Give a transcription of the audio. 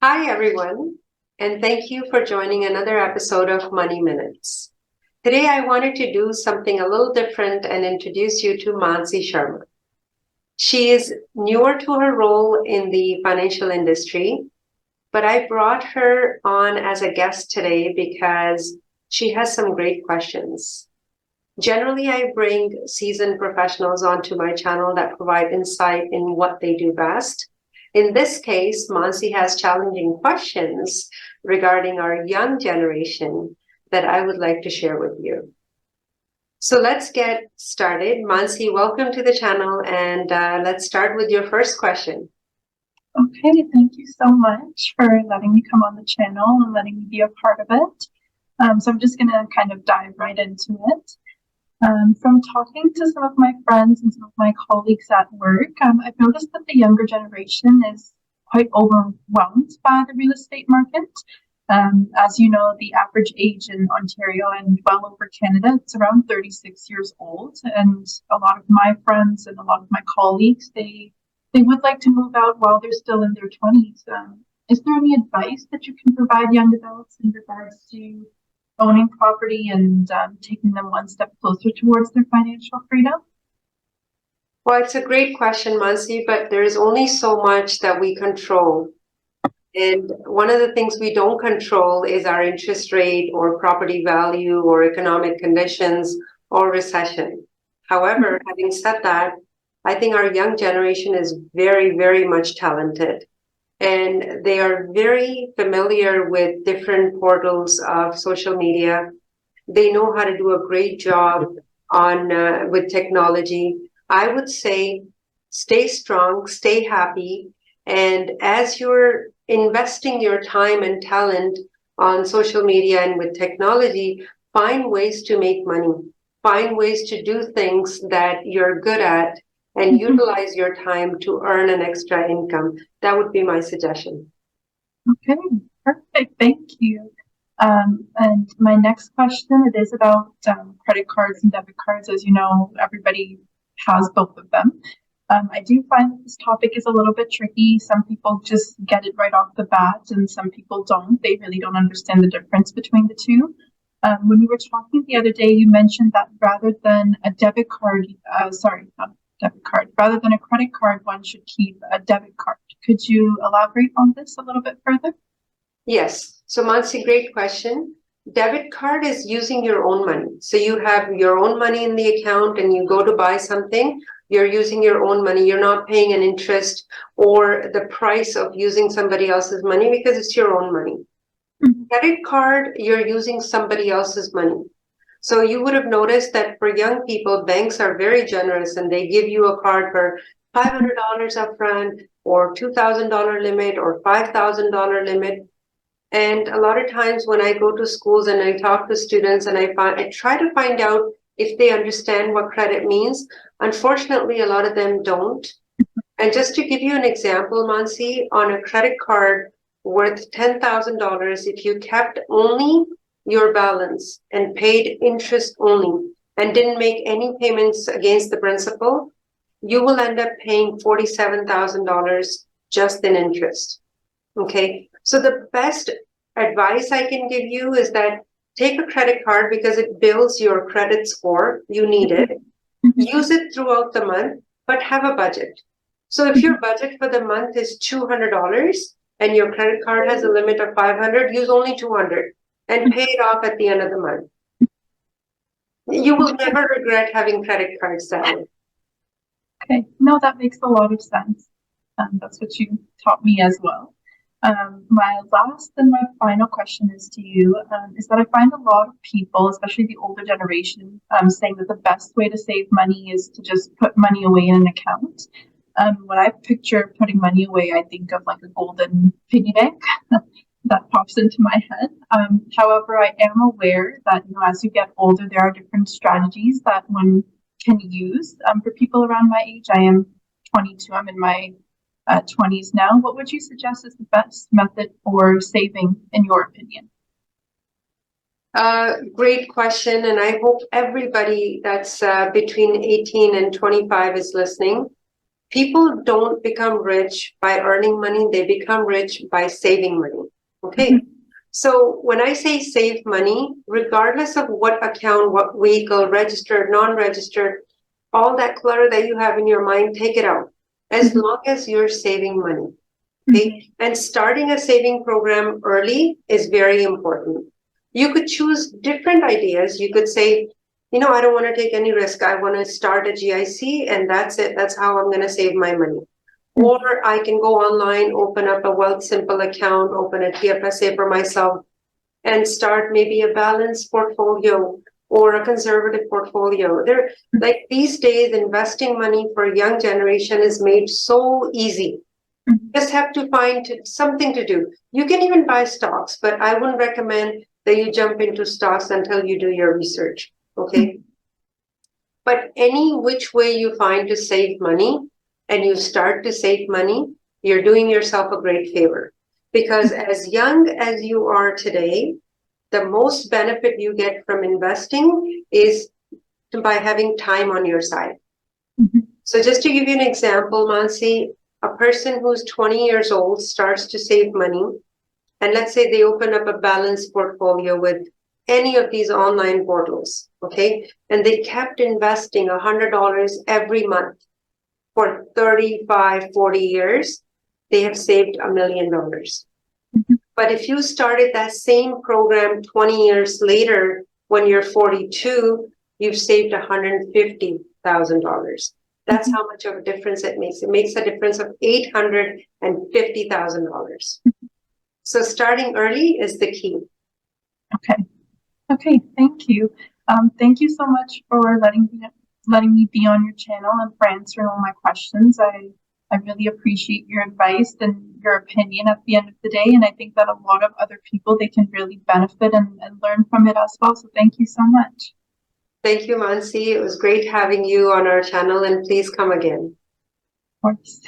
Hi, everyone, and thank you for joining another episode of Money Minutes. Today, I wanted to do something a little different and introduce you to Mansi Sharma. She is newer to her role in the financial industry, but I brought her on as a guest today because she has some great questions. Generally, I bring seasoned professionals onto my channel that provide insight in what they do best. In this case, Mansi has challenging questions regarding our young generation that I would like to share with you. So let's get started. Mansi, welcome to the channel, and let's start with your first question. Okay, thank you so much for letting me come on the channel and letting me be a part of it. So I'm just going to kind of dive right into it. From talking to some of my friends and some of my colleagues at work, I've noticed that the younger generation is quite overwhelmed by the real estate market. As you know, the average age in Ontario and well over Canada, it's around 36 years old. And a lot of my friends and a lot of my colleagues, they would like to move out while they're still in their 20s. Is there any advice that you can provide young adults in regards to owning property and taking them one step closer towards their financial freedom? Well, it's a great question, Mansi, but there's only so much that we control. And one of the things we don't control is our interest rate or property value or economic conditions or recession. However, having said that, I think our young generation is very, very much talented. And they are very familiar with different portals of social media. They know how to do a great job on with technology. I would say stay strong, stay happy, and as you're investing your time and talent on social media and with technology, find ways to make money, find ways to do things that you're good at and utilize your time to earn an extra income. That would be my suggestion. Okay, perfect. Thank you. And my next question, it is about credit cards and debit cards. As you know, everybody has both of them. I do find that this topic is a little bit tricky. Some people just get it right off the bat, and some people don't. They really don't understand the difference between the two. When we were talking the other day, you mentioned that rather than a debit card, not debit card, rather than a credit card, one should keep a debit card. Could you elaborate on this a little bit further? Yes. So, Mansi, great question. Debit card is using your own money. So you have your own money in the account and you go to buy something, you're using your own money. You're not paying an interest or the price of using somebody else's money because it's your own money. Credit card, you're using somebody else's money. So you would have noticed that for young people, banks are very generous and they give you a card for $500 upfront or $2,000 limit or $5,000 limit. And a lot of times when I go to schools and I talk to students and I try to find out if they understand what credit means. Unfortunately, a lot of them don't. And just to give you an example, Mansi, on a credit card worth $10,000, if you kept only your balance and paid interest only and didn't make any payments against the principal, you will end up paying $47,000 just in interest. Okay, so the best advice I can give you is that take a credit card because it builds your credit score. You need it. Use it throughout the month, but have a budget. So if your budget for the month is $200 and your credit card has a limit of 500, use only 200 and pay it off at the end of the month. You will never regret having credit cards that way. Okay, no, that makes a lot of sense. That's what you taught me as well. My last and my final question is to you, is that I find a lot of people, especially the older generation, saying that the best way to save money is to just put money away in an account. When I picture putting money away, I think of like a golden piggy bank that pops into my head. However, I am aware that as you get older, there are different strategies that one can use. For people around my age, I am 22. I'm in my 20s now. What would you suggest is the best method for saving, in your opinion? Great question, and I hope everybody that's between 18 and 25 is listening. People don't become rich by earning money, they become rich by saving money. Okay. So when I say save money, regardless of what account, what vehicle, registered, non-registered, all that clutter that you have in your mind, take it out. As long as you're saving money. Okay. And starting a saving program early is very important. You could choose different ideas. You could say, I don't want to take any risk. I want to start a GIC and that's it. That's how I'm going to save my money. Or I can go online, open up a Wealth Simple account, open a TFSA for myself, and start maybe a balanced portfolio or a conservative portfolio. Like these days, investing money for young generation is made so easy. Just have to find something to do. You can even buy stocks, but I wouldn't recommend that you jump into stocks until you do your research. Okay. But any which way you find to save money and you start to save money, you're doing yourself a great favor. Because as young as you are today, the most benefit you get from investing is by having time on your side. So just to give you an example, Mansi, a person who's 20 years old starts to save money, and let's say they open up a balanced portfolio with any of these online portals, okay? And they kept investing $100 every month for 35, 40 years, they have saved $1 million. But if you started that same program 20 years later, when you're 42, you've saved $150,000. That's how much of a difference it makes. It makes a difference of $850,000. So starting early is the key. Okay, thank you. Thank you so much for letting me be on your channel and for answering all my questions. I really appreciate your advice and your opinion at the end of the day, and I think that a lot of other people, they can really benefit and learn from it as well. So thank you so much. Thank you, Mansi. It was great having you on our channel, and please come again. Of course.